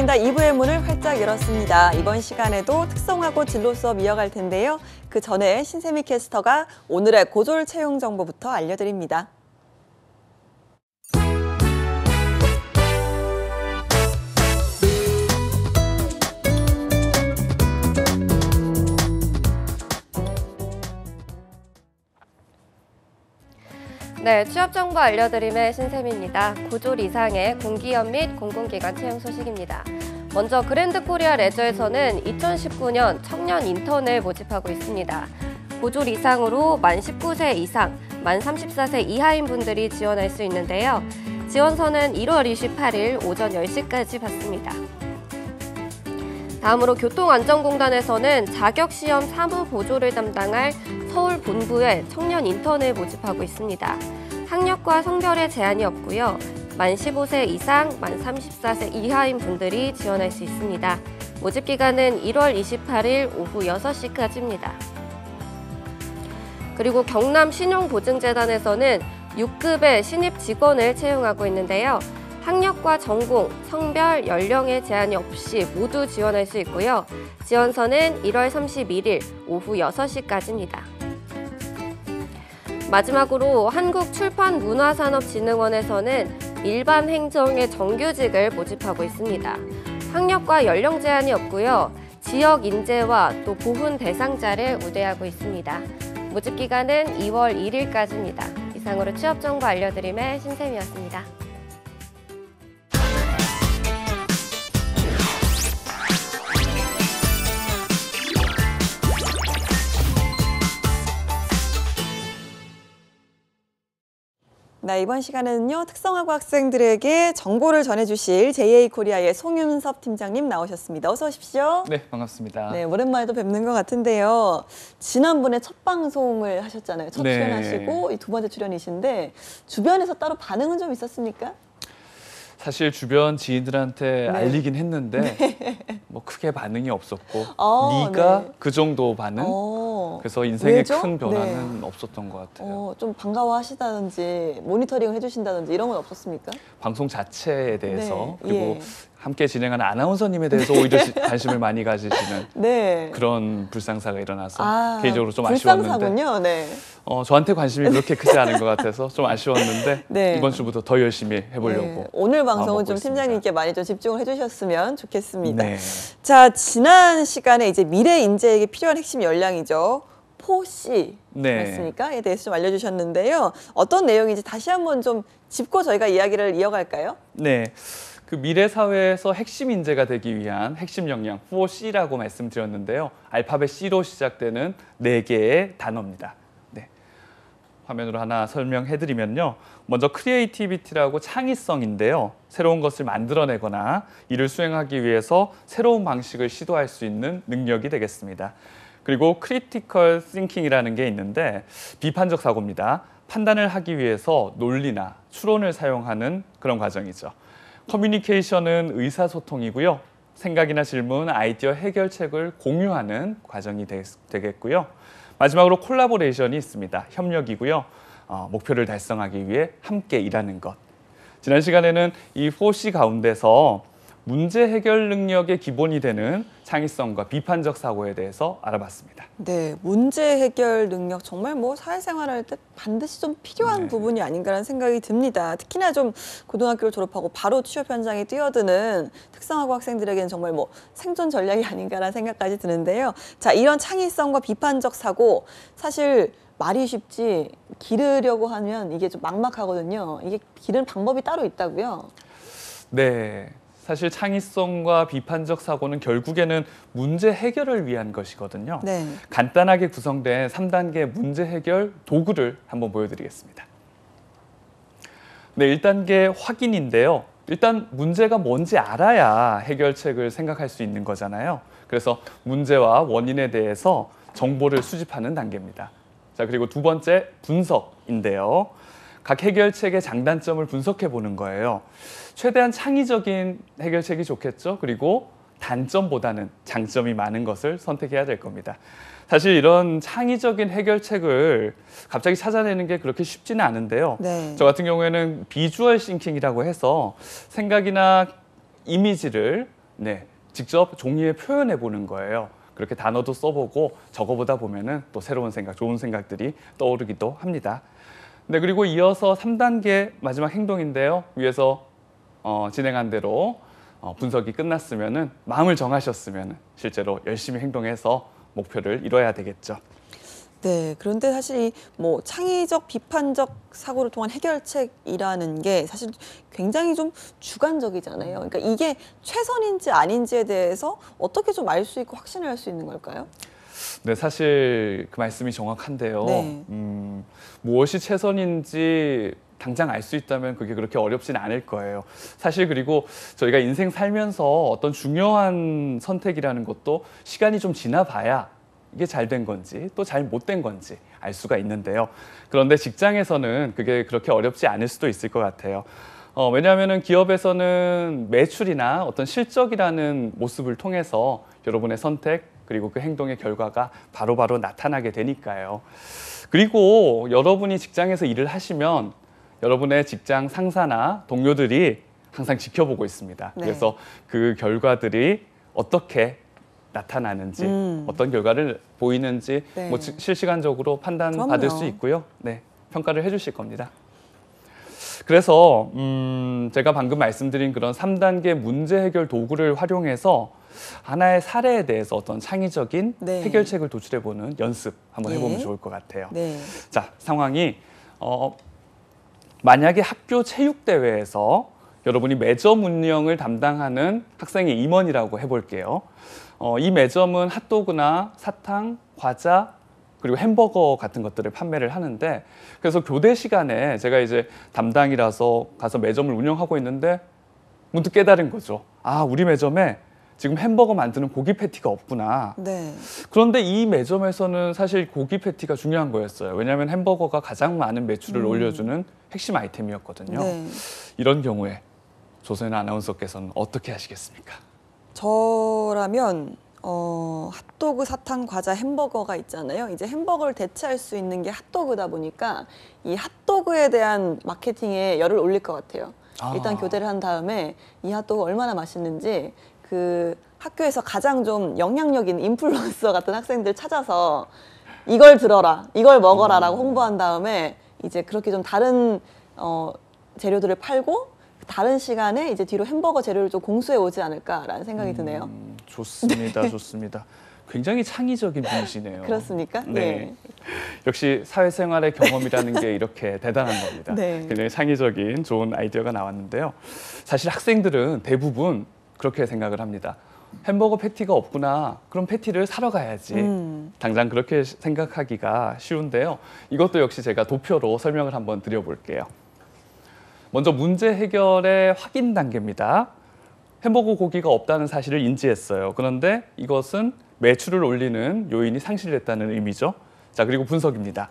보인다 2부의 문을 활짝 열었습니다. 이번 시간에도 특성화고 진로 수업 이어갈 텐데요. 그 전에 신세미 캐스터가 오늘의 고졸 채용 정보부터 알려드립니다. 네, 취업 정보 알려드림의 신세미입니다. 고졸 이상의 공기업 및 공공기관 채용 소식입니다. 먼저 그랜드 코리아 레저에서는 2019년 청년 인턴을 모집하고 있습니다. 고졸 이상으로 만 19세 이상, 만 34세 이하인 분들이 지원할 수 있는데요. 지원서는 1월 28일 오전 10시까지 받습니다. 다음으로 교통안전공단에서는 자격시험 사무 보조를 담당할 서울 본부에 청년 인턴을 모집하고 있습니다. 학력과 성별에 제한이 없고요. 만 15세 이상, 만 34세 이하인 분들이 지원할 수 있습니다. 모집 기간은 1월 28일 오후 6시까지입니다. 그리고 경남 신용보증재단에서는 6급의 신입 직원을 채용하고 있는데요. 학력과 전공, 성별, 연령에 제한이 없이 모두 지원할 수 있고요. 지원서는 1월 31일 오후 6시까지입니다. 마지막으로 한국출판문화산업진흥원에서는 일반 행정의 정규직을 모집하고 있습니다. 학력과 연령 제한이 없고요. 지역 인재와 또 보훈 대상자를 우대하고 있습니다. 모집 기간은 2월 1일까지입니다. 이상으로 취업 정보 알려드림의 신세미였습니다. 네, 이번 시간에는요, 특성화고 학생들에게 정보를 전해주실 JA코리아의 송윤섭 팀장님 나오셨습니다. 어서 오십시오. 네, 반갑습니다. 네, 오랜만에 또 뵙는 것 같은데요. 지난번에 첫 방송을 하셨잖아요. 첫 네. 출연하시고 이 두 번째 출연이신데 주변에서 따로 반응은 좀 있었습니까? 사실 주변 지인들한테 네. 알리긴 했는데 뭐 크게 반응이 없었고 네가 네. 그 정도 반응? 그래서 인생에 왜죠? 큰 변화는 없었던 것 같아요. 좀 반가워하시다든지 모니터링을 해주신다든지 이런 건 없었습니까? 방송 자체에 대해서 네, 그리고 예. 함께 진행하는 아나운서님에 대해서 오히려 관심을 많이 가지시는 네. 그런 불상사가 일어나서 개인적으로 좀 불상사군요. 아쉬웠는데 네. 저한테 관심이 그렇게 크지 않은 것 같아서 좀 아쉬웠는데 네. 이번 주부터 더 열심히 해보려고 네. 오늘 방송은 좀 있습니다. 팀장님께 많이 좀 집중을 해주셨으면 좋겠습니다. 네. 자, 지난 시간에 이제 미래 인재에게 필요한 핵심 역량이죠. 4C 네. 맞습니까?에 대해서 좀 알려주셨는데요. 어떤 내용인지 다시 한번 좀 짚고 저희가 이야기를 이어갈까요? 네. 그 미래 사회에서 핵심 인재가 되기 위한 핵심 역량 4C라고 말씀드렸는데요. 알파벳 C로 시작되는 4개의 단어입니다. 네. 화면으로 하나 설명해드리면요. 먼저 크리에이티비티라고 창의성인데요. 새로운 것을 만들어내거나 이를 수행하기 위해서 새로운 방식을 시도할 수 있는 능력이 되겠습니다. 그리고 크리티컬 싱킹이라는 게 있는데 비판적 사고입니다. 판단을 하기 위해서 논리나 추론을 사용하는 그런 과정이죠. 커뮤니케이션은 의사소통이고요. 생각이나 질문, 아이디어 해결책을 공유하는 과정이 되겠고요. 마지막으로 콜라보레이션이 있습니다. 협력이고요. 목표를 달성하기 위해 함께 일하는 것. 지난 시간에는 이 4C 가운데서 문제 해결 능력의 기본이 되는 창의성과 비판적 사고에 대해서 알아봤습니다. 네, 문제 해결 능력 정말 뭐 사회생활할 때 반드시 좀 필요한 부분이 아닌가라는 생각이 듭니다. 특히나 좀 고등학교를 졸업하고 바로 취업 현장에 뛰어드는 특성화고 학생들에게는 정말 뭐 생존 전략이 아닌가라는 생각까지 드는데요. 자, 이런 창의성과 비판적 사고 사실 말이 쉽지 기르려고 하면 이게 좀 막막하거든요. 이게 기르는 방법이 따로 있다고요? 네. 사실 창의성과 비판적 사고는 결국에는 문제 해결을 위한 것이거든요. 네. 간단하게 구성된 3단계 문제 해결 도구를 한번 보여드리겠습니다. 네, 1단계 확인인데요. 일단 문제가 뭔지 알아야 해결책을 생각할 수 있는 거잖아요. 그래서 문제와 원인에 대해서 정보를 수집하는 단계입니다. 자, 그리고 두 번째 분석인데요. 각 해결책의 장단점을 분석해 보는 거예요. 최대한 창의적인 해결책이 좋겠죠. 그리고 단점보다는 장점이 많은 것을 선택해야 될 겁니다. 사실 이런 창의적인 해결책을 갑자기 찾아내는 게 그렇게 쉽지는 않은데요. 네. 저 같은 경우에는 비주얼 싱킹이라고 해서 생각이나 이미지를 네, 직접 종이에 표현해 보는 거예요. 그렇게 단어도 써보고 적어보다 보면은 또 새로운 생각, 좋은 생각들이 떠오르기도 합니다. 네, 그리고 이어서 3단계 마지막 행동인데요. 위에서 진행한 대로 분석이 끝났으면은 마음을 정하셨으면은 실제로 열심히 행동해서 목표를 이뤄야 되겠죠. 네, 그런데 사실 이 뭐 창의적 비판적 사고를 통한 해결책이라는 게 사실 굉장히 좀 주관적이잖아요. 그러니까 이게 최선인지 아닌지에 대해서 어떻게 좀 알 수 있고 확신을 할 수 있는 걸까요? 네, 사실 그 말씀이 정확한데요. 네. 무엇이 최선인지 당장 알 수 있다면 그게 그렇게 어렵진 않을 거예요. 사실 그리고 저희가 인생 살면서 어떤 중요한 선택이라는 것도 시간이 좀 지나봐야 이게 잘 된 건지 또 잘 못 된 건지 알 수가 있는데요. 그런데 직장에서는 그게 그렇게 어렵지 않을 수도 있을 것 같아요. 왜냐하면 기업에서는 매출이나 어떤 실적이라는 모습을 통해서 여러분의 선택 그리고 그 행동의 결과가 바로바로 나타나게 되니까요. 그리고 여러분이 직장에서 일을 하시면 여러분의 직장 상사나 동료들이 항상 지켜보고 있습니다. 네. 그래서 그 결과들이 어떻게 나타나는지 어떤 결과를 보이는지 네. 뭐 실시간적으로 판단받을 그럼요. 수 있고요. 네, 평가를 해주실 겁니다. 그래서 제가 방금 말씀드린 그런 3단계 문제 해결 도구를 활용해서 하나의 사례에 대해서 어떤 창의적인 네. 해결책을 도출해보는 연습 한번 네. 해보면 좋을 것 같아요. 네. 자, 상황이 만약에 학교 체육대회에서 여러분이 매점 운영을 담당하는 학생의 임원이라고 해볼게요. 이 매점은 핫도그나 사탕, 과자, 그리고 햄버거 같은 것들을 판매를 하는데 그래서 교대 시간에 제가 이제 담당이라서 가서 매점을 운영하고 있는데 문득 깨달은 거죠. 아, 우리 매점에 지금 햄버거 만드는 고기 패티가 없구나. 네. 그런데 이 매점에서는 사실 고기 패티가 중요한 거였어요. 왜냐하면 햄버거가 가장 많은 매출을 올려주는 핵심 아이템이었거든요. 네. 이런 경우에 조선현 아나운서께서는 어떻게 하시겠습니까? 저라면 핫도그, 사탕, 과자, 햄버거가 있잖아요. 이제 햄버거를 대체할 수 있는 게 핫도그다 보니까 이 핫도그에 대한 마케팅에 열을 올릴 것 같아요. 일단 교대를 한 다음에 이 핫도그 얼마나 맛있는지 그 학교에서 가장 좀 영향력 있는 인플루언서 같은 학생들 찾아서 이걸 들어라, 이걸 먹어라라고 홍보한 다음에 이제 그렇게 좀 다른 재료들을 팔고 다른 시간에 이제 뒤로 햄버거 재료를 좀 공수해 오지 않을까라는 생각이 드네요. 좋습니다, 좋습니다. 굉장히 창의적인 분이시네요. 그렇습니까? 네. 역시 사회생활의 경험이라는 게 이렇게 대단한 겁니다. 네. 굉장히 창의적인 좋은 아이디어가 나왔는데요. 사실 학생들은 대부분 그렇게 생각을 합니다. 햄버거 패티가 없구나. 그럼 패티를 사러 가야지. 당장 그렇게 생각하기가 쉬운데요. 이것도 역시 제가 도표로 설명을 한번 드려볼게요. 먼저 문제 해결의 확인 단계입니다. 햄버거 고기가 없다는 사실을 인지했어요. 그런데 이것은 매출을 올리는 요인이 상실됐다는 의미죠. 자, 그리고 분석입니다.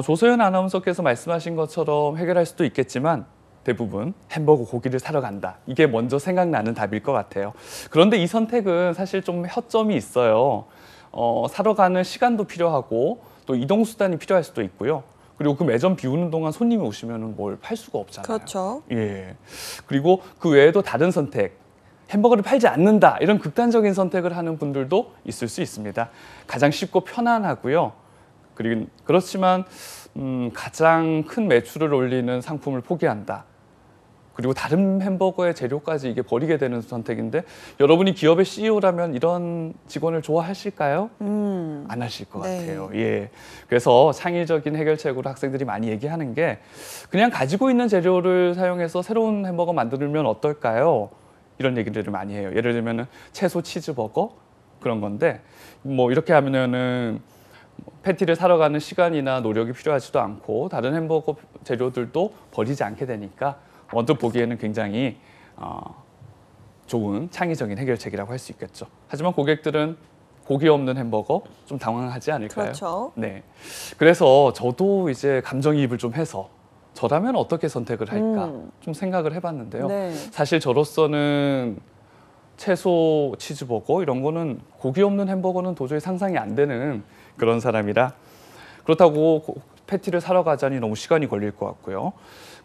조소연 아나운서께서 말씀하신 것처럼 해결할 수도 있겠지만 대부분 햄버거 고기를 사러 간다. 이게 먼저 생각나는 답일 것 같아요. 그런데 이 선택은 사실 좀 허점이 있어요. 사러 가는 시간도 필요하고 또 이동 수단이 필요할 수도 있고요. 그리고 그 매점 비우는 동안 손님이 오시면 뭘 팔 수가 없잖아요. 그렇죠. 예. 그리고 그 외에도 다른 선택, 햄버거를 팔지 않는다 이런 극단적인 선택을 하는 분들도 있을 수 있습니다. 가장 쉽고 편안하고요. 그리고 그렇지만 가장 큰 매출을 올리는 상품을 포기한다. 그리고 다른 햄버거의 재료까지 이게 버리게 되는 선택인데 여러분이 기업의 CEO라면 이런 직원을 좋아하실까요? 안 하실 것 네. 같아요. 예. 그래서 창의적인 해결책으로 학생들이 많이 얘기하는 게 그냥 가지고 있는 재료를 사용해서 새로운 햄버거 만들면 어떨까요? 이런 얘기들을 많이 해요. 예를 들면은 채소 치즈버거 그런 건데 뭐 이렇게 하면은 패티를 사러 가는 시간이나 노력이 필요하지도 않고 다른 햄버거 재료들도 버리지 않게 되니까 언뜻 보기에는 굉장히 좋은 창의적인 해결책이라고 할 수 있겠죠. 하지만 고객들은 고기 없는 햄버거 좀 당황하지 않을까요? 그렇죠. 네. 그래서 저도 이제 감정이입을 좀 해서 저라면 어떻게 선택을 할까 좀 생각을 해봤는데요. 네. 사실 저로서는 채소 치즈버거 이런 거는 고기 없는 햄버거는 도저히 상상이 안 되는 그런 사람이라 그렇다고 패티를 사러 가자니 너무 시간이 걸릴 것 같고요.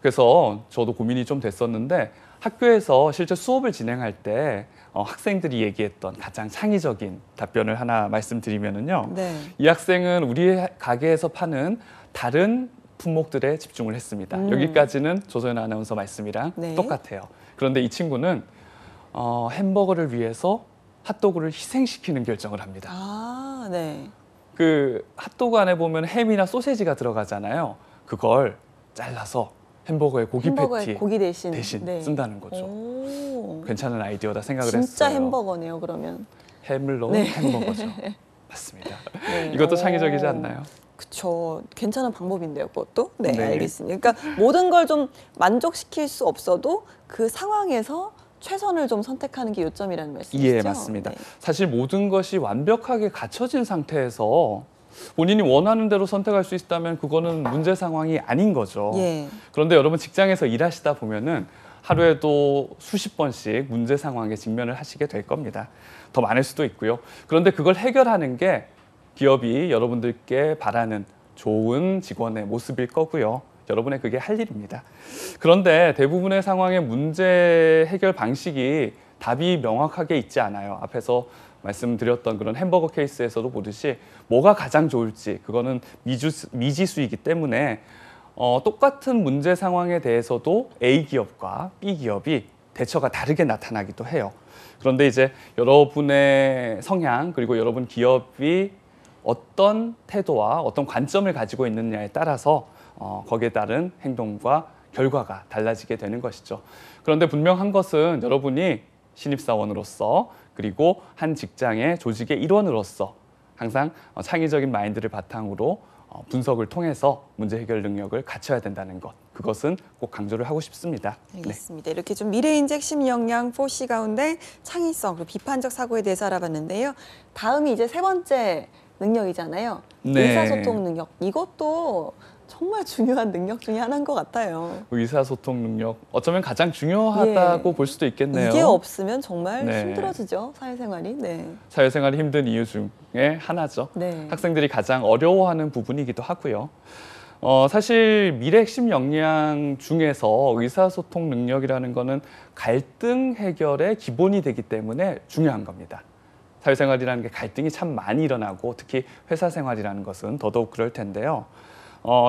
그래서 저도 고민이 좀 됐었는데 학교에서 실제 수업을 진행할 때 학생들이 얘기했던 가장 창의적인 답변을 하나 말씀드리면은요. 네. 이 학생은 우리 가게에서 파는 다른 품목들에 집중을 했습니다. 여기까지는 조소연 아나운서 말씀이랑 네. 똑같아요. 그런데 이 친구는 햄버거를 위해서 핫도그를 희생시키는 결정을 합니다. 아, 네. 그 핫도그 안에 보면 햄이나 소세지가 들어가잖아요. 그걸 잘라서 햄버거의 고기 햄버거의 패티 고기 대신, 대신 쓴다는 거죠. 오. 괜찮은 아이디어다 생각을 진짜 했어요. 햄버거네요, 그러면. 햄을 넣은 네. 햄버거죠. 맞습니다. 네. 이것도 오. 창의적이지 않나요? 그쵸. 괜찮은 방법인데요, 그것도. 네, 네. 알겠습니다. 그러니까 모든 걸 좀 만족시킬 수 없어도 그 상황에서 최선을 좀 선택하는 게 요점이라는 말씀이시죠? 예, 맞습니다. 네. 사실 모든 것이 완벽하게 갖춰진 상태에서 본인이 원하는 대로 선택할 수 있다면 그거는 문제 상황이 아닌 거죠. 예. 그런데 여러분 직장에서 일하시다 보면은 하루에도 수십 번씩 문제 상황에 직면을 하시게 될 겁니다. 더 많을 수도 있고요. 그런데 그걸 해결하는 게 기업이 여러분들께 바라는 좋은 직원의 모습일 거고요. 여러분의 그게 할 일입니다. 그런데 대부분의 상황의 문제 해결 방식이 답이 명확하게 있지 않아요. 앞에서 말씀드렸던 그런 햄버거 케이스에서도 보듯이 뭐가 가장 좋을지 그거는 미지수이기 때문에 똑같은 문제 상황에 대해서도 A 기업과 B 기업이 대처가 다르게 나타나기도 해요. 그런데 이제 여러분의 성향 그리고 여러분 기업이 어떤 태도와 어떤 관점을 가지고 있느냐에 따라서 거기에 따른 행동과 결과가 달라지게 되는 것이죠. 그런데 분명한 것은 여러분이 신입사원으로서 그리고 한 직장의 조직의 일원으로서 항상 창의적인 마인드를 바탕으로 분석을 통해서 문제 해결 능력을 갖춰야 된다는 것. 그것은 꼭 강조를 하고 싶습니다. 알겠습니다. 이렇게 좀 미래인재 핵심 역량 4C 가운데 창의성 그리고 비판적 사고에 대해서 알아봤는데요. 다음이 이제 세 번째 능력이잖아요. 네. 의사소통 능력. 이것도 정말 중요한 능력 중에 하나인 것 같아요. 의사소통 능력 어쩌면 가장 중요하다고 예. 볼 수도 있겠네요. 이게 없으면 정말 네. 힘들어지죠, 사회생활이. 네. 사회생활이 힘든 이유 중에 하나죠. 네. 학생들이 가장 어려워하는 부분이기도 하고요. 사실 미래 핵심 역량 중에서 의사소통 능력이라는 거는 갈등 해결의 기본이 되기 때문에 중요한 겁니다. 사회생활이라는 게 갈등이 참 많이 일어나고 특히 회사 생활이라는 것은 더더욱 그럴 텐데요.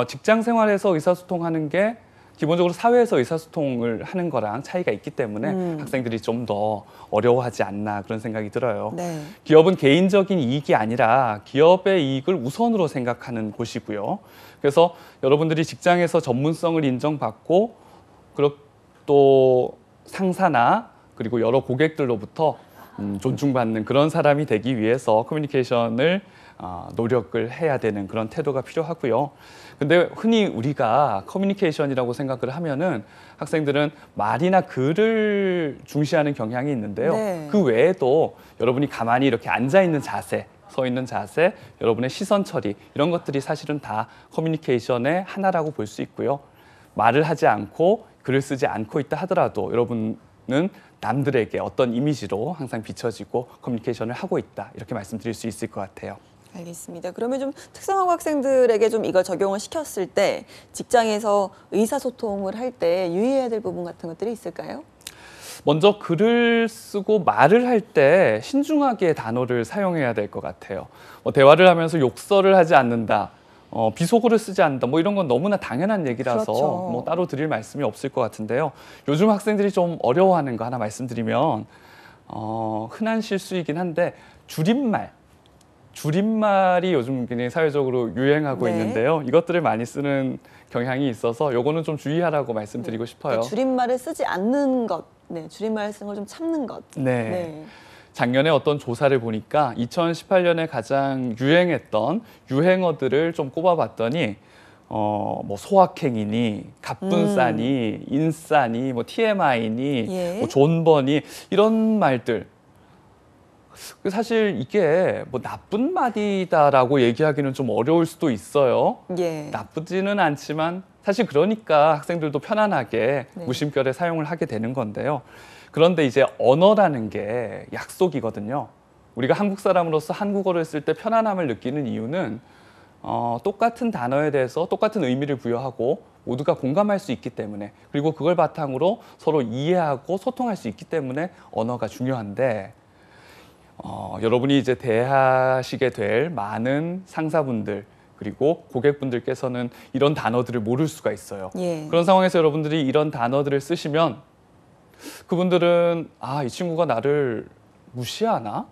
직장 생활에서 의사소통하는 게 기본적으로 사회에서 의사소통을 하는 거랑 차이가 있기 때문에 학생들이 좀 더 어려워하지 않나 그런 생각이 들어요. 네. 기업은 개인적인 이익이 아니라 기업의 이익을 우선으로 생각하는 곳이고요. 그래서 여러분들이 직장에서 전문성을 인정받고 또 상사나 그리고 여러 고객들로부터 존중받는 그런 사람이 되기 위해서 커뮤니케이션을 노력을 해야 되는 그런 태도가 필요하고요. 근데 흔히 우리가 커뮤니케이션이라고 생각을 하면은 학생들은 말이나 글을 중시하는 경향이 있는데요. 네. 그 외에도 여러분이 가만히 이렇게 앉아 있는 자세, 서 있는 자세, 여러분의 시선 처리 이런 것들이 사실은 다 커뮤니케이션의 하나라고 볼 수 있고요. 말을 하지 않고 글을 쓰지 않고 있다 하더라도 여러분은 남들에게 어떤 이미지로 항상 비춰지고 커뮤니케이션을 하고 있다 이렇게 말씀드릴 수 있을 것 같아요. 알겠습니다. 그러면 좀 특성화고 학생들에게 좀 이걸 적용을 시켰을 때 직장에서 의사소통을 할 때 유의해야 될 부분 같은 것들이 있을까요? 먼저 글을 쓰고 말을 할 때 신중하게 단어를 사용해야 될 것 같아요. 대화를 하면서 욕설을 하지 않는다. 비속어를 쓰지 않는다. 이런 건 너무나 당연한 얘기라서 그렇죠. 따로 드릴 말씀이 없을 것 같은데요. 요즘 학생들이 좀 어려워하는 거 하나 말씀드리면 흔한 실수이긴 한데 줄임말이 요즘 굉장히 사회적으로 유행하고 네. 있는데요. 이것들을 많이 쓰는 경향이 있어서 요거는 좀 주의하라고 말씀드리고 싶어요. 그러니까 줄임말을 쓰지 않는 것, 네, 줄임말 쓰는 걸 좀 참는 것. 네. 작년에 어떤 조사를 보니까 2018년에 가장 유행했던 유행어들을 좀 꼽아봤더니 소확행이니 갑분싸니 인싸니 TMI니 예. 존버니 이런 말들 사실 이게 나쁜 말이다라고 얘기하기는 좀 어려울 수도 있어요. 예. 나쁘지는 않지만 사실 그러니까 학생들도 편안하게 네. 무심결에 사용을 하게 되는 건데요. 그런데 이제 언어라는 게 약속이거든요. 우리가 한국 사람으로서 한국어를 쓸 때 편안함을 느끼는 이유는 똑같은 단어에 대해서 똑같은 의미를 부여하고 모두가 공감할 수 있기 때문에, 그리고 그걸 바탕으로 서로 이해하고 소통할 수 있기 때문에 언어가 중요한데, 여러분이 이제 대하시게 될 많은 상사분들 그리고 고객분들께서는 이런 단어들을 모를 수가 있어요. 예. 그런 상황에서 여러분들이 이런 단어들을 쓰시면 그분들은 이 친구가 나를 무시하나?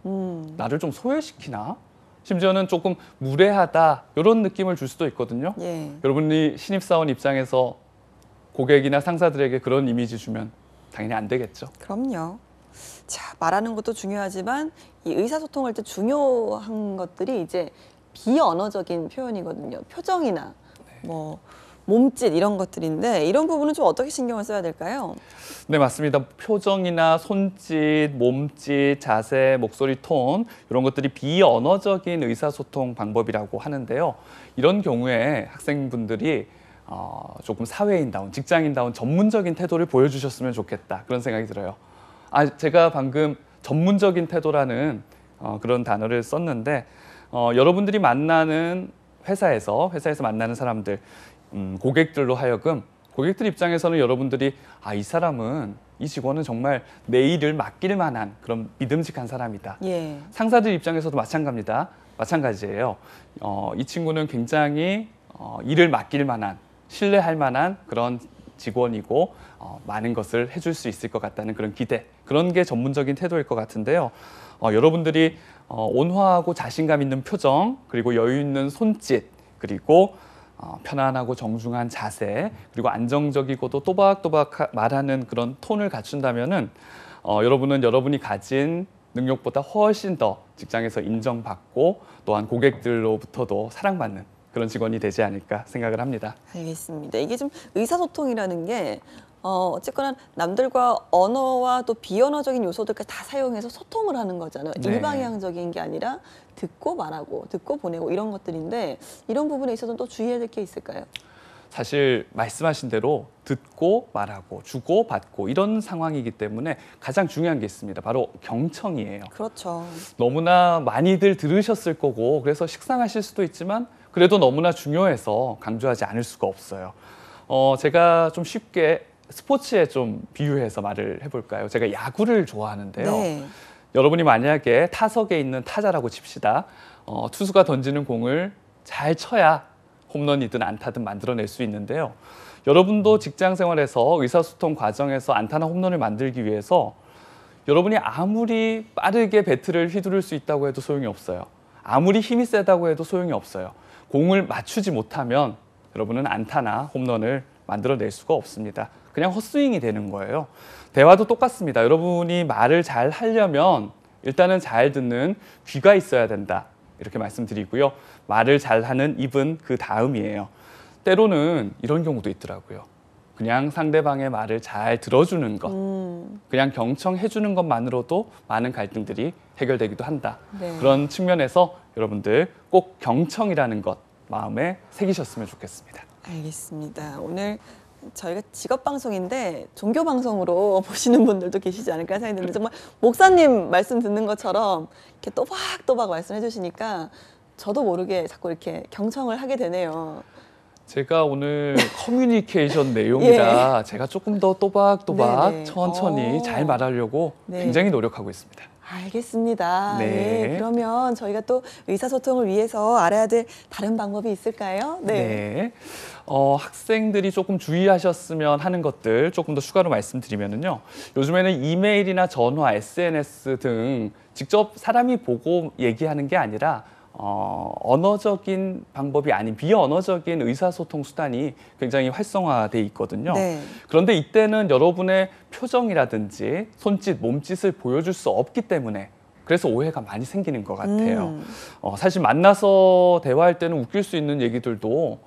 나를 좀 소외시키나? 심지어는 조금 무례하다 이런 느낌을 줄 수도 있거든요. 예. 여러분이 신입사원 입장에서 고객이나 상사들에게 그런 이미지 주면 당연히 안 되겠죠. 그럼요. 자, 말하는 것도 중요하지만 이 의사소통할 때 중요한 것들이 이제 비언어적인 표현이거든요. 표정이나 뭐 몸짓 이런 것들인데 이런 부분은 좀 어떻게 신경을 써야 될까요? 네, 맞습니다. 표정이나 손짓, 몸짓, 자세, 목소리 톤 이런 것들이 비언어적인 의사소통 방법이라고 하는데요. 이런 경우에 학생분들이 조금 사회인다운, 직장인다운 전문적인 태도를 보여주셨으면 좋겠다 그런 생각이 들어요. 제가 방금 전문적인 태도라는 그런 단어를 썼는데 여러분들이 만나는 회사에서 만나는 사람들, 고객들로 하여금 고객들 입장에서는 여러분들이 이 사람은, 이 직원은 정말 내 일을 맡길 만한 그런 믿음직한 사람이다. 예. 상사들 입장에서도 마찬가지예요. 이 친구는 굉장히 일을 맡길 만한, 신뢰할 만한 그런 직원이고 많은 것을 해줄 수 있을 것 같다는 그런 기대, 그런 게 전문적인 태도일 것 같은데요. 여러분들이 온화하고 자신감 있는 표정, 그리고 여유 있는 손짓, 그리고 편안하고 정중한 자세, 그리고 안정적이고도 또박또박 말하는 그런 톤을 갖춘다면은 여러분은 여러분이 가진 능력보다 훨씬 더 직장에서 인정받고 또한 고객들로부터도 사랑받는 그런 직원이 되지 않을까 생각을 합니다. 알겠습니다. 이게 좀 의사소통이라는 게 어쨌거나 남들과 언어와 또 비언어적인 요소들까지 다 사용해서 소통을 하는 거잖아요. 네. 일방향적인 게 아니라 듣고 말하고 듣고 보내고 이런 것들인데 이런 부분에 있어서 또 주의해야 될 게 있을까요? 사실 말씀하신 대로 듣고 말하고 주고 받고 이런 상황이기 때문에 가장 중요한 게 있습니다. 바로 경청이에요. 그렇죠. 너무나 많이들 들으셨을 거고 그래서 식상하실 수도 있지만 그래도 너무나 중요해서 강조하지 않을 수가 없어요. 제가 좀 쉽게 스포츠에 좀 비유해서 말을 해볼까요? 제가 야구를 좋아하는데요. 네. 여러분이 만약에 타석에 있는 타자라고 칩시다. 투수가 던지는 공을 잘 쳐야 홈런이든 안타든 만들어낼 수 있는데요. 여러분도 직장 생활에서 의사소통 과정에서 안타나 홈런을 만들기 위해서 여러분이 아무리 빠르게 배트를 휘두를 수 있다고 해도 소용이 없어요. 아무리 힘이 세다고 해도 소용이 없어요. 공을 맞추지 못하면 여러분은 안타나 홈런을 만들어낼 수가 없습니다. 그냥 헛스윙이 되는 거예요. 대화도 똑같습니다. 여러분이 말을 잘 하려면 일단은 잘 듣는 귀가 있어야 된다. 이렇게 말씀드리고요. 말을 잘하는 입은 그 다음이에요. 때로는 이런 경우도 있더라고요. 그냥 상대방의 말을 잘 들어주는 것, 그냥 경청해주는 것만으로도 많은 갈등들이 해결되기도 한다. 네. 그런 측면에서 여러분들 꼭 경청이라는 것 마음에 새기셨으면 좋겠습니다. 알겠습니다. 오늘 저희가 직업 방송인데 종교 방송으로 보시는 분들도 계시지 않을까 생각이 드는데 정말 목사님 말씀 듣는 것처럼 이렇게 또박또박 말씀해 주시니까 저도 모르게 자꾸 이렇게 경청을 하게 되네요. 제가 오늘 커뮤니케이션 내용이라 제가 조금 더 또박또박 네네. 천천히 잘 말하려고 네. 굉장히 노력하고 있습니다. 알겠습니다. 네. 네. 그러면 저희가 또 의사소통을 위해서 알아야 될 다른 방법이 있을까요? 네. 학생들이 조금 주의하셨으면 하는 것들 조금 더 추가로 말씀드리면요. 요즘에는 이메일이나 전화, SNS 등 직접 사람이 보고 얘기하는 게 아니라 언어적인 방법이 아닌 비언어적인 의사소통 수단이 굉장히 활성화돼 있거든요. 네. 그런데 이때는 여러분의 표정이라든지 손짓, 몸짓을 보여줄 수 없기 때문에 그래서 오해가 많이 생기는 것 같아요. 사실 만나서 대화할 때는 웃길 수 있는 얘기들도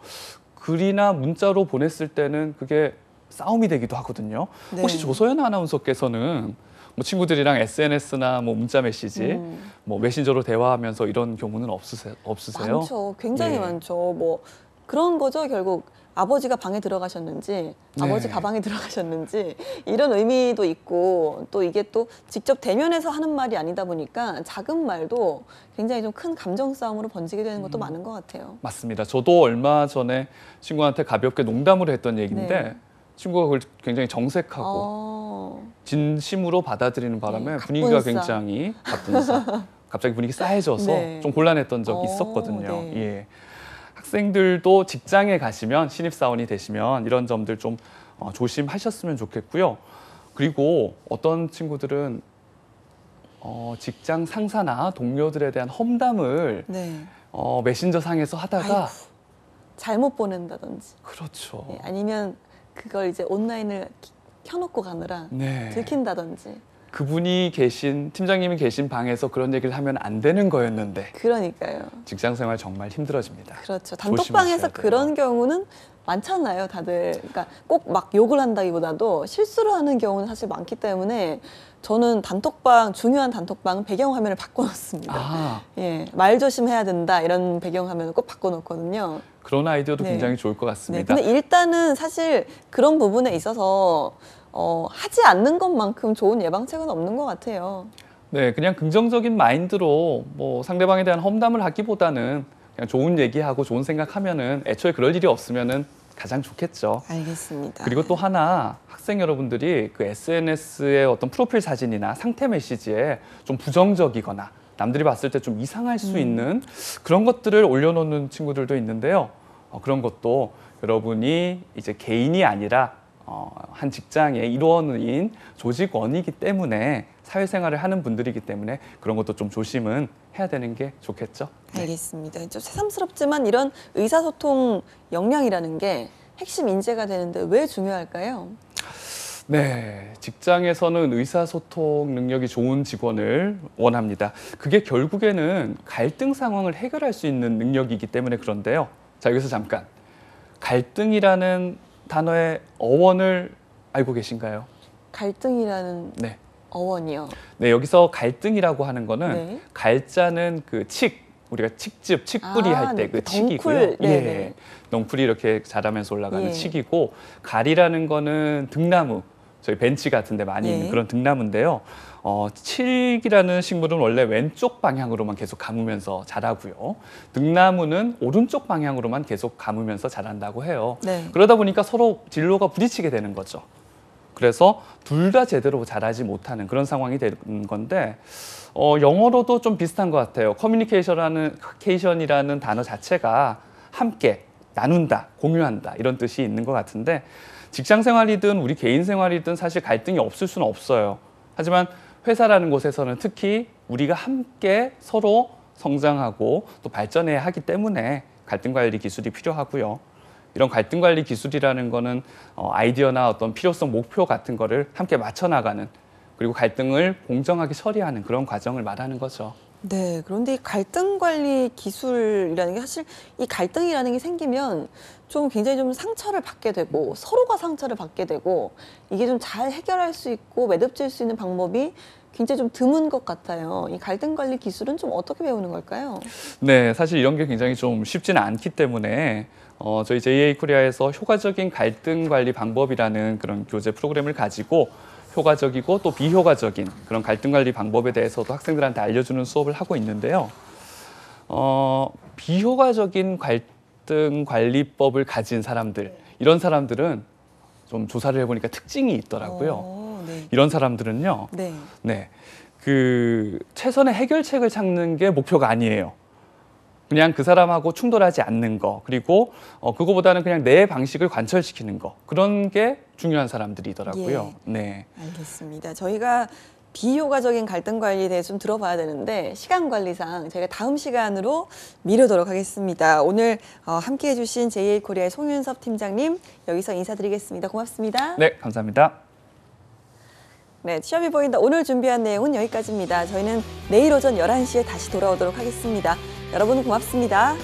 글이나 문자로 보냈을 때는 그게 싸움이 되기도 하거든요. 네. 혹시 조소연 아나운서께서는 뭐 친구들이랑 SNS나 뭐 문자 메시지, 뭐 메신저로 대화하면서 이런 경우는 없으세요? 많죠. 굉장히 네. 많죠. 뭐 그런 거죠. 결국 아버지가 방에 들어가셨는지 네. 아버지 가방에 들어가셨는지 이런 의미도 있고 또 이게 또 직접 대면해서 하는 말이 아니다 보니까 작은 말도 굉장히 좀 큰 감정 싸움으로 번지게 되는 것도 많은 것 같아요. 맞습니다. 저도 얼마 전에 친구한테 가볍게 농담으로 했던 얘기인데 네. 친구가 그걸 굉장히 정색하고 진심으로 받아들이는 바람에 네, 분위기가 갑분싸. 굉장히 갑분싸. 갑자기 분위기 싸해져서 네. 좀 곤란했던 적이 있었거든요. 네. 예. 학생들도 직장에 가시면 신입사원이 되시면 이런 점들 좀 조심하셨으면 좋겠고요. 그리고 어떤 친구들은 직장 상사나 동료들에 대한 험담을 네. 메신저 상에서 하다가 아이고, 잘못 보낸다든지 그렇죠. 네, 아니면 그걸 이제 온라인을 켜놓고 가느라 네. 들킨다든지 그분이 계신 팀장님이 계신 방에서 그런 얘기를 하면 안 되는 거였는데 그러니까요. 직장 생활 정말 힘들어집니다. 그렇죠. 조심하셔야 단톡방에서 돼요. 그런 경우는 많잖아요, 다들. 그러니까 꼭 막 욕을 한다기보다도 실수를 하는 경우는 사실 많기 때문에 저는 중요한 단톡방은 배경화면을 바꿔놓습니다. 아, 예, 말 조심해야 된다 이런 배경화면을 꼭 바꿔놓거든요. 그런 아이디어도 네. 굉장히 좋을 것 네, 같습니다. 근데 일단은 사실 그런 부분에 있어서 하지 않는 것만큼 좋은 예방책은 없는 것 같아요. 네, 그냥 긍정적인 마인드로 뭐 상대방에 대한 험담을 하기보다는 그냥 좋은 얘기하고 좋은 생각하면은 애초에 그럴 일이 없으면은 가장 좋겠죠. 알겠습니다. 그리고 또 하나 학생 여러분들이 그 SNS의 어떤 프로필 사진이나 상태 메시지에 좀 부정적이거나 남들이 봤을 때 좀 이상할 수 있는 그런 것들을 올려놓는 친구들도 있는데요. 그런 것도 여러분이 이제 개인이 아니라 한 직장의 일원인 조직원이기 때문에 사회생활을 하는 분들이기 때문에 그런 것도 좀 조심은 해야 되는 게 좋겠죠. 네. 알겠습니다. 좀 새삼스럽지만 이런 의사소통 역량이라는 게 핵심 인재가 되는데 왜 중요할까요? 네, 직장에서는 의사소통 능력이 좋은 직원을 원합니다. 그게 결국에는 갈등 상황을 해결할 수 있는 능력이기 때문에 그런데요. 자, 여기서 잠깐. 갈등이라는 단어의 어원을 알고 계신가요? 갈등이라는 네. 어원이요. 네, 여기서 갈등이라고 하는 거는 네. 갈자는 그 우리가 칡뿌리 할 때 그 덩쿨. 칡이고요. 네네. 넝쿨이 이렇게 자라면서 올라가는 예. 칡이고 갈이라는 거는 등나무, 저희 벤치 같은 데 많이 예. 있는 그런 등나무인데요. 칡이라는 식물은 원래 왼쪽 방향으로만 계속 감으면서 자라고요. 등나무는 오른쪽 방향으로만 계속 감으면서 자란다고 해요. 네. 그러다 보니까 서로 진로가 부딪히게 되는 거죠. 그래서 둘 다 제대로 자라지 못하는 그런 상황이 되는 건데 영어로도 좀 비슷한 것 같아요. 커뮤니케이션이라는 단어 자체가 함께 나눈다, 공유한다 이런 뜻이 있는 것 같은데 직장 생활이든 우리 개인 생활이든 사실 갈등이 없을 수는 없어요. 하지만 회사라는 곳에서는 특히 우리가 함께 서로 성장하고 또 발전해야 하기 때문에 갈등 관리 기술이 필요하고요. 이런 갈등 관리 기술이라는 거는 아이디어나 어떤 필요성, 목표 같은 거를 함께 맞춰 나가는 그리고 갈등을 공정하게 처리하는 그런 과정을 말하는 거죠. 네, 그런데 이 갈등 관리 기술이라는 게 사실 이 갈등이라는 게 생기면 좀 굉장히 좀 상처를 받게 되고 서로가 상처를 받게 되고 이게 좀 잘 해결할 수 있고 매듭질 수 있는 방법이 굉장히 좀 드문 것 같아요. 이 갈등 관리 기술은 좀 어떻게 배우는 걸까요? 네, 사실 이런 게 굉장히 좀 쉽지는 않기 때문에 저희 JA 코리아에서 효과적인 갈등 관리 방법이라는 그런 교재 프로그램을 가지고 효과적이고 또 비효과적인 그런 갈등 관리 방법에 대해서도 학생들한테 알려주는 수업을 하고 있는데요. 비효과적인 갈등 관리법을 가진 사람들, 이런 사람들은 좀 조사를 해보니까 특징이 있더라고요. 네. 이런 사람들은요, 네. 네, 그 최선의 해결책을 찾는 게 목표가 아니에요. 그냥 그 사람하고 충돌하지 않는 거, 그리고 그거보다는 그냥 내 방식을 관철시키는 거, 그런 게 중요한 사람들이더라고요. 네. 알겠습니다. 저희가 비효과적인 갈등 관리에 대해서 좀 들어봐야 되는데 시간 관리상 저희가 다음 시간으로 미루도록 하겠습니다. 오늘 함께해 주신 JA 코리아의 송윤섭 팀장님 여기서 인사드리겠습니다. 고맙습니다. 네, 감사합니다. 네, 취업이 보인다. 오늘 준비한 내용은 여기까지입니다. 저희는 내일 오전 11시에 다시 돌아오도록 하겠습니다. 여러분 고맙습니다.